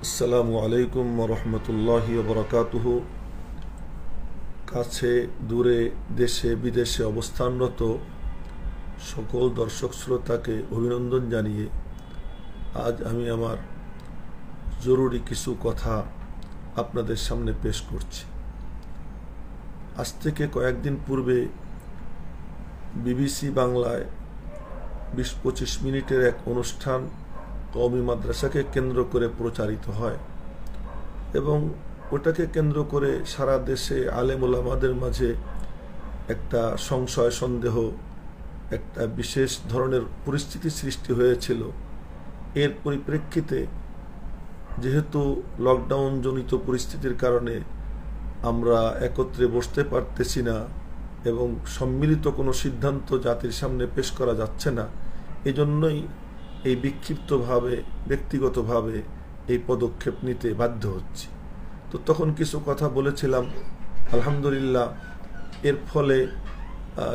আসসালামু আলাইকুম রহমতুল্লাহি বরকাতুহ। কাছে দূরে দেশে বিদেশে অবস্থানরত সকল দর্শক শ্রোতাকে অভিনন্দন জানিয়ে আজ আমি আমার জরুরি কিছু কথা আপনাদের সামনে পেশ করছি। আজ থেকে কয়েকদিন পূর্বে বিবিসি বাংলায় ২০-২৫ মিনিটের এক অনুষ্ঠান কওমি মাদ্রাসাকে কেন্দ্র করে প্রচারিত হয় এবং ওটাকে কেন্দ্র করে সারা দেশে আলেম ওলামাদের মাঝে একটা সংশয় সন্দেহ, একটা বিশেষ ধরনের পরিস্থিতি সৃষ্টি হয়েছিল। এর পরিপ্রেক্ষিতে যেহেতু লকডাউন জনিত পরিস্থিতির কারণে আমরা একত্রে বসতে পারতেছি না এবং সম্মিলিত কোনো সিদ্ধান্ত জাতির সামনে পেশ করা যাচ্ছে না, এজন্যই এই বিক্ষিপ্তভাবে ব্যক্তিগতভাবে এই পদক্ষেপ নিতে বাধ্য হচ্ছি। তো তখন কিছু কথা বলেছিলাম, আলহামদুলিল্লাহ এর ফলে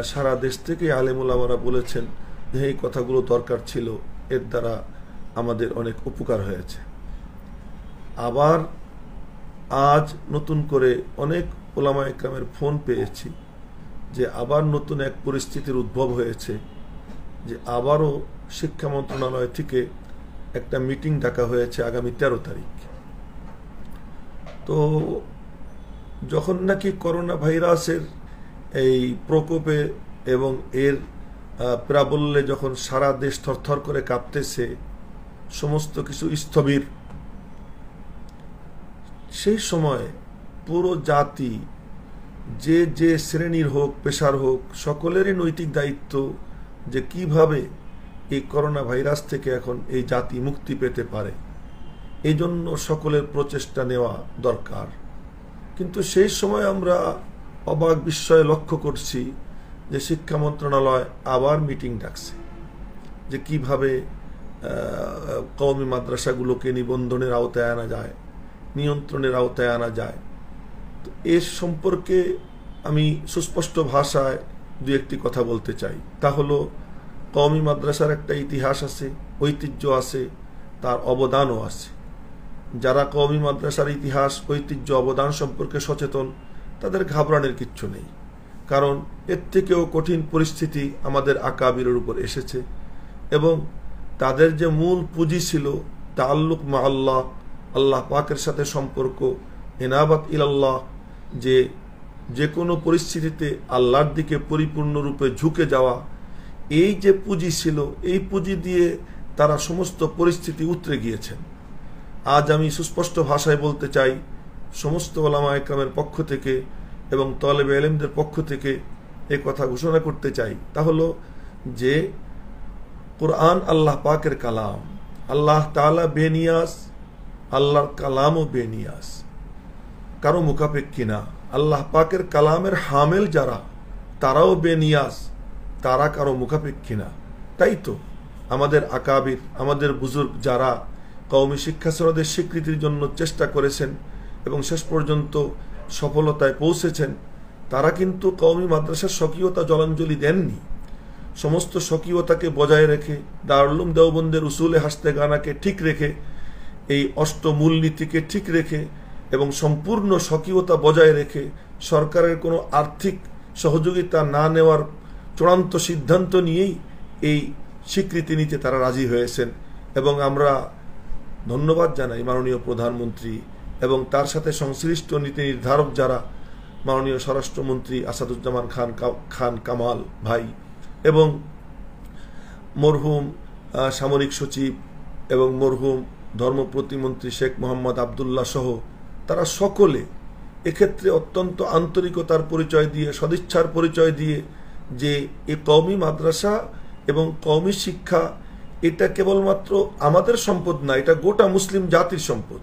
সারা দেশ থেকে আলেম ওলামারা বলেছেন যে এই কথাগুলো দরকার ছিল, এর দ্বারা আমাদের অনেক উপকার হয়েছে। আবার আজ নতুন করে অনেক ওলামা একরামের ফোন পেয়েছি যে আবার নতুন এক পরিস্থিতির উদ্ভব হয়েছে, যে আবারও শিক্ষা মন্ত্রণালয় থেকে একটা মিটিং ডাকা হয়েছে আগামী ১৩ তারিখ। তো যখন নাকি করোনা ভাইরাসের এই প্রকোপে এবং এর প্রাবল্যে যখন সারা দেশ থরথর করে কাঁপতেছে, সমস্ত কিছু স্থবির, সেই সময় পুরো জাতি যে যে শ্রেণীর হোক পেশার হোক সকলেরই নৈতিক দায়িত্ব যে কিভাবে এই করোনা ভাইরাস থেকে এখন এই জাতি মুক্তি পেতে পারে, এই জন্য সকলের প্রচেষ্টা নেওয়া দরকার। কিন্তু সেই সময় আমরা অবাক বিস্ময়ে লক্ষ্য করছি যে শিক্ষা মন্ত্রণালয় আবার মিটিং ডাকছে যে কিভাবে কওমি মাদ্রাসাগুলোকে নিবন্ধনের আওতায় আনা যায়, নিয়ন্ত্রণের আওতায় আনা যায়। তো এর সম্পর্কে আমি সুস্পষ্ট ভাষায় দু একটি কথা বলতে চাই। তা হলো, কওমি মাদ্রাসার একটা ইতিহাস আছে, ঐতিহ্য আছে, তার অবদানও আছে। যারা কওমি মাদ্রাসার ইতিহাস, ঐতিহ্য, অবদান সম্পর্কে সচেতন, তাদের ঘাবড়ানোর কিচ্ছু নেই, কারণ এর থেকেও কঠিন পরিস্থিতি আমাদের আকাবিরের উপর এসেছে এবং তাদের যে মূল পুঁজি ছিল তাআল্লুক মা আল্লাহ, আল্লাহ পাকের সাথে সম্পর্ক, ইনাবাত ইলাল্লাহ, যে কোনো পরিস্থিতিতে আল্লাহর দিকে পরিপূর্ণরূপে ঝুঁকে যাওয়া, এই যে পুঁজি ছিল, এই পুঁজি দিয়ে তারা সমস্ত পরিস্থিতি উতরে গিয়েছেন। আজ আমি সুস্পষ্ট ভাষায় বলতে চাই, সমস্ত ওলামা একরামের পক্ষ থেকে এবং তলেবে ইলমদের পক্ষ থেকে এই কথা ঘোষণা করতে চাই, তা হলো যে কোরআন আল্লাহ পাকের কালাম, আল্লাহ তাআলা বেনিয়াস, আল্লাহর কালামও বেনিয়াস, কারো মুখাপেক্ষী না। আল্লাহ পাকের কালামের হামেল যারা, তারাও বেনিয়াস, তারা কারো মুখাপেক্ষী না। তাই তো আমাদের আকাবির, আমাদের বুজুর্গ যারা কওমি শিক্ষা সনদের স্বীকৃতির জন্য চেষ্টা করেছেন এবং শেষ পর্যন্ত সফলতায় পৌঁছেছেন, তারা কিন্তু কওমি মাদ্রাসার স্বকীয়তা জলাঞ্জলি দেননি। সমস্ত স্বকীয়তাকে বজায় রেখে, দারুল উলুম দেওবন্দের উসুলে হাসতে গানাকে ঠিক রেখে, এই অষ্টমূলনীতিকে ঠিক রেখে এবং সম্পূর্ণ স্বকীয়তা বজায় রেখে সরকারের কোনো আর্থিক সহযোগিতা না নেওয়ার চূড়ান্ত সিদ্ধান্ত নিয়েই এই স্বীকৃতি নিতে তারা রাজি হয়েছেন। এবং আমরা ধন্যবাদ জানাই মাননীয় প্রধানমন্ত্রী এবং তার সাথে সংশ্লিষ্ট নীতি নির্ধারক যারা, মাননীয় স্বরাষ্ট্রমন্ত্রী আসাদুজ্জামান খান কামাল ভাই এবং মরহুম সামরিক সচিব এবং মরহুম ধর্ম প্রতিমন্ত্রী শেখ মোহাম্মদ আবদুল্লাহ সহ তারা সকলে এক্ষেত্রে অত্যন্ত আন্তরিকতার পরিচয় দিয়ে, সদিচ্ছার পরিচয় দিয়ে, যে এই কওমি মাদ্রাসা এবং কওমি শিক্ষা এটা কেবলমাত্র আমাদের সম্পদ না, এটা গোটা মুসলিম জাতির সম্পদ।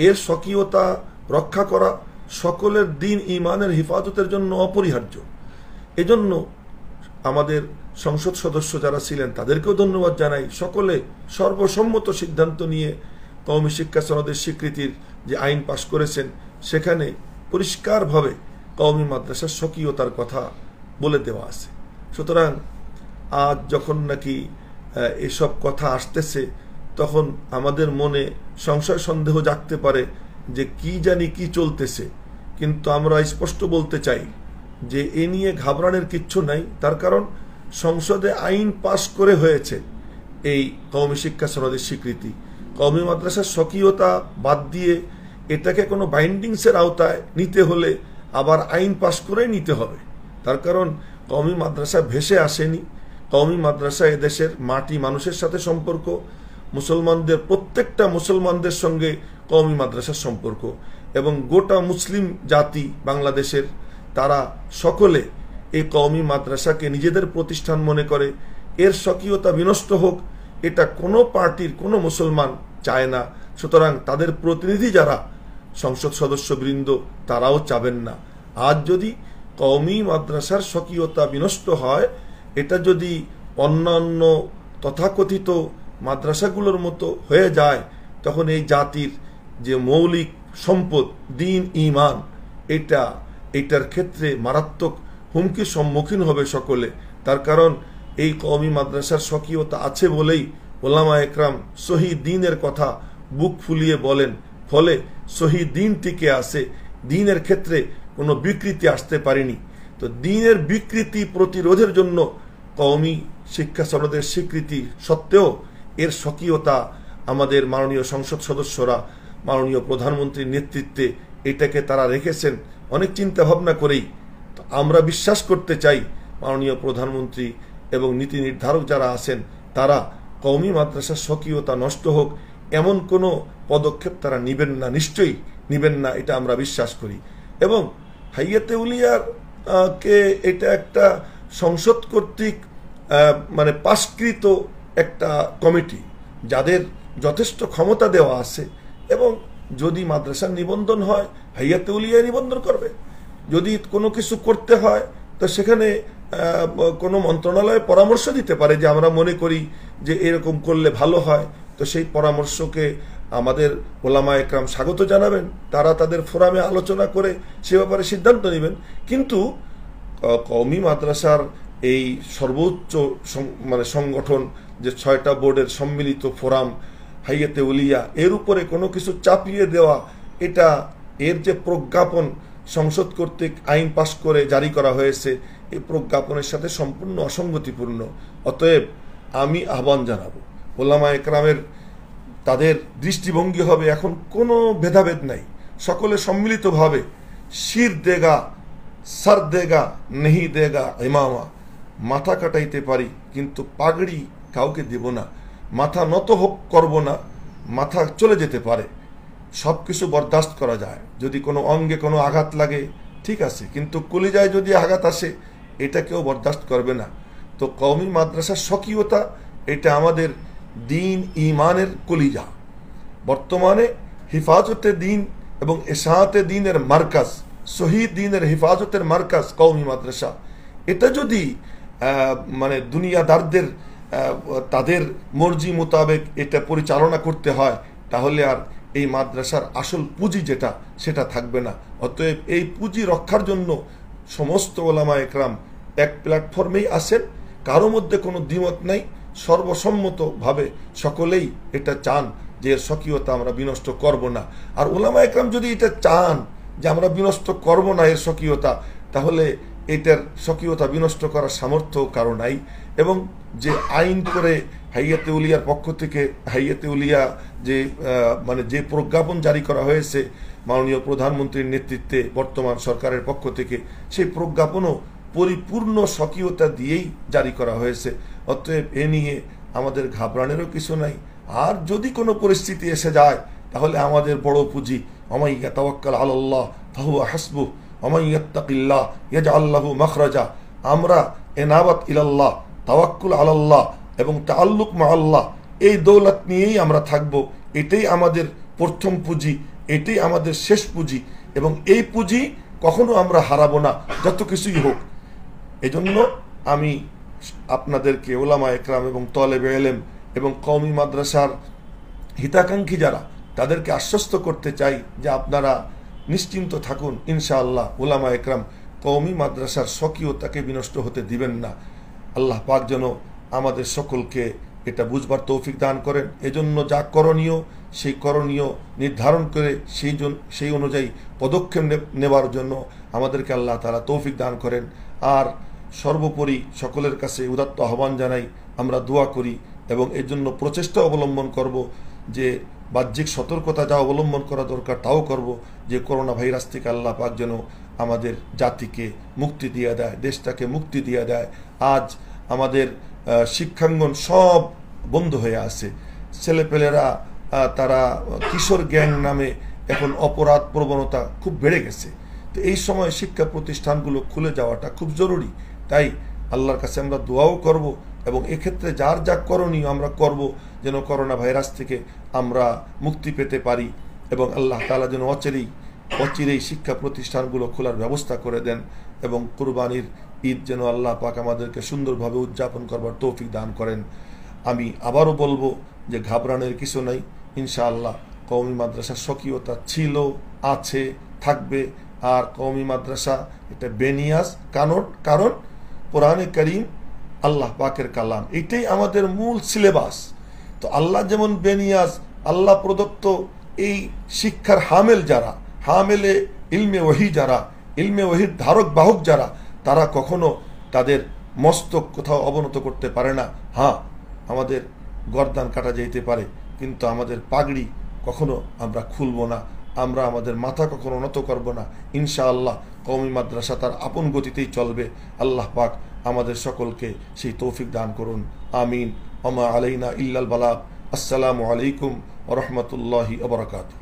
এর স্বকীয়তা রক্ষা করা সকলের দিন ইমানের হিফাজতের জন্য অপরিহার্য। এজন্য আমাদের সংসদ সদস্য যারা ছিলেন তাদেরকেও ধন্যবাদ জানাই। সকলে সর্বসম্মত সিদ্ধান্ত নিয়ে কওমি শিক্ষা সনদের স্বীকৃতির যে আইন পাশ করেছেন, সেখানে পরিষ্কারভাবে কওমি মাদ্রাসার স্বকীয়তার কথা বলে দেওয়া আছে। সুতরাং আজ যখন নাকি এসব কথা আসতেছে, তখন আমাদের মনে সংশয় সন্দেহ জাগতে পারে যে কি জানি কি চলতেছে। কিন্তু আমরা স্পষ্ট বলতে চাই যে এ নিয়ে ঘাবড়ানোর কিচ্ছু নাই। তার কারণ সংসদে আইন পাশ করে হয়েছে এই কওমি শিক্ষা সনদের স্বীকৃতি। কওমি মাদ্রাসার স্বকীয়তা বাদ দিয়ে এটাকে কোনো বাইন্ডিংসের আওতায় নিতে হলে আবার আইন পাশ করে নিতে হবে। তার কারণ কওমি মাদ্রাসা ভেসে আসেনি। কওমি মাদ্রাসা এদেশের মাটি মানুষের সাথে সম্পর্ক, মুসলমানদের প্রত্যেকটা মুসলমানদের সঙ্গে কওমি মাদ্রাসার সম্পর্ক, এবং গোটা মুসলিম জাতি বাংলাদেশের তারা সকলে এই কওমি মাদ্রাসাকে নিজেদের প্রতিষ্ঠান মনে করে। এর স্বকীয়তা বিনষ্ট হোক এটা কোনো পার্টির কোনো মুসলমান চায় না। সুতরাং তাদের প্রতিনিধি যারা সংসদ সদস্যবৃন্দ তারাও চাবেন না। আজ যদি কওমি মাদ্রাসার স্বকীয়তা বিনষ্ট হয়, এটা যদি অন্যান্য তথাকথিত মাদ্রাসাগুলোর মতো হয়ে যায়, তখন এই জাতির যে মৌলিক সম্পদ দ্বীন ঈমান এটার ক্ষেত্রে মারাত্মক হুমকির সম্মুখীন হবে সকলে। তার কারণ এই কওমি মাদ্রাসার স্বকীয়তা আছে বলেই ওলামা একরাম সহি দ্বীনের কথা বুক ফুলিয়ে বলেন, ফলে সহি দ্বীন টিকে আসে। দ্বীনের ক্ষেত্রে কোনো বিকৃতি আসতে পারেনি। তো দ্বীনের বিকৃতি প্রতিরোধের জন্য কওমি শিক্ষা সনদের স্বীকৃতি সত্ত্বেও এর স্বকীয়তা আমাদের মাননীয় সংসদ সদস্যরা মাননীয় প্রধানমন্ত্রীর নেতৃত্বে এটাকে তারা রেখেছেন অনেক চিন্তা ভাবনা করেই। তো আমরা বিশ্বাস করতে চাই মাননীয় প্রধানমন্ত্রী এবং নীতি নির্ধারক যারা আছেন তারা কওমি মাদ্রাসার স্বকীয়তা নষ্ট হোক এমন কোনো পদক্ষেপ তারা নিবেন না, নিশ্চয়ই নিবেন না, এটা আমরা বিশ্বাস করি। এবং হাইয়াতে উলিয়ার কে এটা একটা সংসদ কর্তৃক মানে পাশকৃত একটা কমিটি, যাদের যথেষ্ট ক্ষমতা দেওয়া আছে। এবং যদি মাদ্রাসার নিবন্ধন হয় হাইয়াতে উলিয়া নিবন্ধন করবে। যদি কোনো কিছু করতে হয় তো সেখানে কোনো মন্ত্রণালয় পরামর্শ দিতে পারে যে আমরা মনে করি যে এরকম করলে ভালো হয়। তো সেই পরামর্শকে আমাদের ওলামা একরাম স্বাগত জানাবেন, তারা তাদের ফোরামে আলোচনা করে সে ব্যাপারে সিদ্ধান্ত নেবেন। কিন্তু কওমি মাদ্রাসার এই সর্বোচ্চ মানে সংগঠন যে 6টা বোর্ডের সম্মিলিত ফোরাম হাইয়াতে উলিয়া, এর উপরে কোনো কিছু চাপিয়ে দেওয়া, এটা এর যে প্রজ্ঞাপন সংসদ কর্তৃক আইন পাশ করে জারি করা হয়েছে, এই প্রজ্ঞাপনের সাথে সম্পূর্ণ অসঙ্গতিপূর্ণ। অতএব আমি আহ্বান জানাবো ওলামা একরামের, তাদের দৃষ্টিভঙ্গি হবে এখন কোনো ভেদাভেদ নাই, সকলে সম্মিলিতভাবে শির দেগা সর দেগা নেহি দেগা ইমামা, মাথা কাটাইতে পারি কিন্তু পাগড়ি কাউকে দেব না, মাথা নত হোক করব না, মাথা চলে যেতে পারে, সব কিছু বরদাস্ত করা যায়। যদি কোনো অঙ্গে কোনো আঘাত লাগে ঠিক আছে, কিন্তু কলিজায় যদি আঘাত আসে এটা কেউ বরদাস্ত করবে না। তো কওমি মাদ্রাসার স্বকীয়তা এটা আমাদের দ্বীন ঈমানের কলিজা। বর্তমানে হিফাজতে দ্বীন এবং এশাআতে দ্বীনের মার্কাজ, শহীদ দ্বীনের হিফাজতের মার্কাজ কওমি মাদ্রাসা। এটা যদি মানে দুনিয়াদারদের তাদের মর্জি মোতাবেক এটা পরিচালনা করতে হয়, তাহলে আর এই মাদ্রাসার আসল পুঁজি যেটা সেটা থাকবে না। অতএব এই পুঁজি রক্ষার জন্য সমস্ত ওলামা একরাম এক প্ল্যাটফর্মেই আসেন, কারো মধ্যে কোনো দ্বিমত নাই, সর্বসম্মতভাবে সকলেই এটা চান যে এর স্বকীয়তা আমরা বিনষ্ট করব না। আর ওলামা একরাম যদি এটা চান যে আমরা বিনষ্ট করব না এর স্বকীয়তা, তাহলে এটার স্বকীয়তা বিনষ্ট করার সামর্থ্য কারো নাই। এবং যে আইন করে হাইয়াতে উলিয়ার পক্ষ থেকে হাইয়াতে উলিয়া যে মানে যে প্রজ্ঞাপন জারি করা হয়েছে মাননীয় প্রধানমন্ত্রীর নেতৃত্বে বর্তমান সরকারের পক্ষ থেকে, সেই প্রজ্ঞাপনও পরিপূর্ণ স্বকীয়তা দিয়েই জারি করা হয়েছে। অতএব এ নিয়ে আমাদের ঘাবড়ানোরও কিছু নাই। আর যদি কোনো পরিস্থিতি এসে যায় তাহলে আমাদের বড় পুঁজি ওমান ইয়াতাওয়াক্কাল আলাল্লাহ ফাহুয়া হাসবুহ ওমান ইয়াত্তাকিল্লাহ ইয়াজআল লাহু মাখরাজা। আমরা এনাবাত ইলাল্লাহ, তাওয়াক্কুল আলাল্লাহ এবং তাআল্লুক মা আল্লাহ, এই দৌলত নিয়েই আমরা থাকব। এটাই আমাদের প্রথম পুঁজি, এটাই আমাদের শেষ পুঁজি, এবং এই পুঁজি কখনো আমরা হারাবো না যত কিছুই হোক। এজন্য আমি আপনাদেরকে ওলামা একরাম এবং তলেবে ইলম এবং কওমি মাদ্রাসার হিতাকাঙ্ক্ষী যারা, তাদেরকে আশ্বস্ত করতে চাই যে আপনারা নিশ্চিন্ত থাকুন, ইনশাআল্লাহ ওলামা একরাম কওমি মাদ্রাসার স্বকীয়তাকে বিনষ্ট হতে দিবেন না। আল্লাহ পাক যেন আমাদের সকলকে এটা বুঝবার তৌফিক দান করেন। এজন্য যা করণীয় সেই করণীয় নির্ধারণ করে সেই অনুযায়ী পদক্ষেপ নেবার জন্য আমাদেরকে আল্লাহ তাআলা তৌফিক দান করেন। আর সর্বোপরি সকলের কাছে উদাত্ত আহ্বান জানাই, আমরা দোয়া করি এবং এর জন্য প্রচেষ্টা অবলম্বন করব যে বাহ্যিক সতর্কতা যা অবলম্বন করা দরকার তাও করব, যে করোনা ভাইরাস থেকে আল্লাহ পাক যেন আমাদের জাতিকে মুক্তি দিয়ে দেয়, দেশটাকে মুক্তি দিয়ে দেয়। আজ আমাদের শিক্ষাঙ্গন সব বন্ধ হয়ে আছে, ছেলেপেলেরা তারা কিশোর গ্যাং নামে এখন অপরাধ প্রবণতা খুব বেড়ে গেছে। তো এই সময় শিক্ষা প্রতিষ্ঠানগুলো খুলে যাওয়াটা খুব জরুরি। তাই আল্লাহর কাছে আমরা দোয়াও করব এবং এক্ষেত্রে যার যা করণীয় আমরা করব যেন করোনা ভাইরাস থেকে আমরা মুক্তি পেতে পারি এবং আল্লাহ তাআলা যেন অচিরেই শিক্ষা প্রতিষ্ঠানগুলো খোলার ব্যবস্থা করে দেন এবং কুরবানির ঈদ যেন আল্লাহ পাক আমাদেরকে সুন্দরভাবে উদযাপন করবার তৌফিক দান করেন। আমি আবারও বলবো যে ঘাবড়ানোর কিছু নাই, ইনশাআল্লাহ কওমি মাদ্রাসার স্বকীয়তা ছিল, আছে, থাকবে। আর কওমি মাদ্রাসা এটা বেনিয়াজ কারণ কোরআনে কারীম আল্লাহ পাকের কালাম, এটাই আমাদের মূল সিলেবাস। তো আল্লাহ যেমন বেনিয়াজ, আল্লাহ প্রদত্ত এই শিক্ষার হামেলে ইলমে ওহী যারা, ইলমে ওহীর ধারক বাহক যারা, তারা কখনো তাদের মস্তক কোথাও অবনত করতে পারে না। হ্যাঁ, আমাদের গর্দান কাটা যেতে পারে, কিন্তু আমাদের পাগড়ি কখনো আমরা খুলব না, আমরা আমাদের মাথা কখনো নত করব না। ইনশাআল্লাহ কওমি মাদ্রাসা তার আপন গতিতেই চলবে। আল্লাহ পাক আমাদের সকলকে সেই তৌফিক দান করুন। আমিন। ওমা আলাইনা ইল্লাল বালাগ। আসসালামু আলাইকুম ওয়া রাহমাতুল্লাহি ওয়া বারাকাতুহু।